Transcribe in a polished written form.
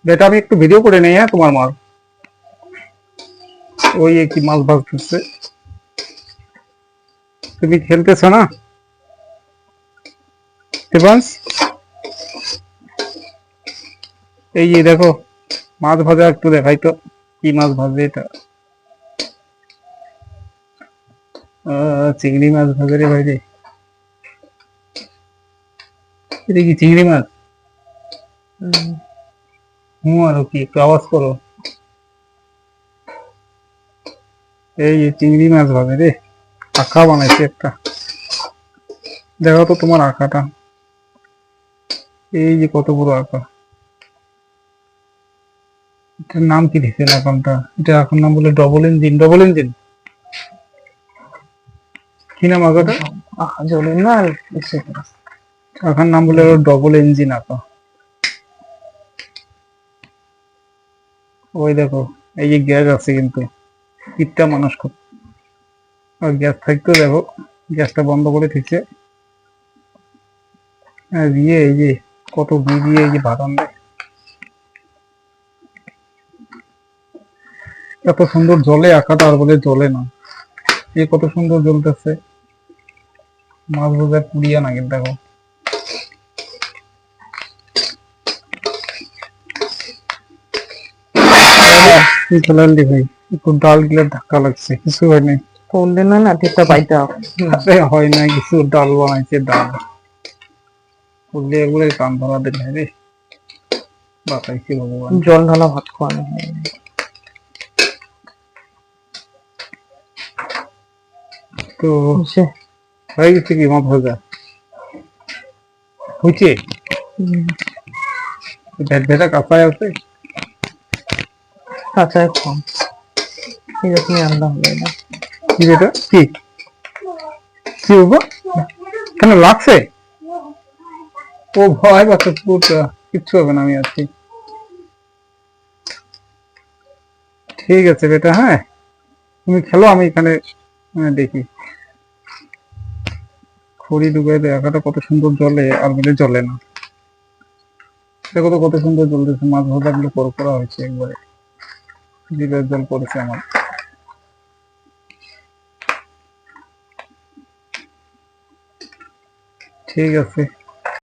বেটা আমি একটু ভিডিও করে নেই, হ্যাঁ তোমার মাল। ওই কি মাছ ভাজতেছে, তুমি খেলতেছ না দেবাংশ? এই যে দেখো মাছ ভাজা, একটু দেখাই তো কি মাছ ভাজবে এটা। চিংড়ি মাছ ভাজে রে ভাই রে। এটা কি চিংড়ি মাছ? আরো কি একটু আওয়াজ করো। এই যে চিংড়ি মাছ ভাজে রে, আঁকা বানাইছে একটা। দেখো তো তোমার আঁকাটা, এই যে কত বড় আঁকা। এটার নাম কি দিচ্ছেন এখনটা? এটা এখন নাম বলে ডবল ইঞ্জিন। ডবল ইঞ্জিন কি নাম আঁকাটা? জলের না এখন নাম বলে ডবল ইঞ্জিন আঁকা। ওই দেখো এই যে গ্যাস আছে কিন্তু, পিঠটা মানুষ খুব, আর গ্যাস থাকতেও দেখো গ্যাসটা বন্ধ করে দিচ্ছে। দিয়ে এই যে কত দিয়ে এই যে ভাড়ান দেয়, এত সুন্দর জলে আঁকাটা, আর বলে জলে না, এ কত সুন্দর জ্বলতেছে। মাছ বোঝায় পুড়িয়া না কিন্তু দেখো। ভাই একটু ডাল গিলে ধাক্কা লাগছে, কিছু হয় নাই। করলে না না টেপটা বাইটা আরে হয় না কিছু, ডাল বানাইছে ডাল। করলে এগুলো কান ধরা দিন রে, বাঁচাইছে ভগবান। জল ঢালা ভাত খাওয়ানো তো হয়ে গেছে কি মাছ ভাজা হয়েছে? ভেট ভেটা কাঁচায় আছে, কাঁচায় কম এরকমই রান্না হবে না। কি এটা কি কি বাবা, কেন লাগছে? ও ভয় পাচ্ছে পুরোটা, কিচ্ছু হবে না, আমি আছি। ঠিক আছে বেটা, হ্যাঁ তুমি খেলো, আমি এখানে দেখি। খড়ি ডুবে দেখাটা কত সুন্দর জলে, আর বলে জলে না। দেখো তো কত সুন্দর জ্বলতেছে, মাছ ভাজা গুলো করা হয়েছে একবারে, জিভের জল পড়েছে আমার। ঠিক আছে।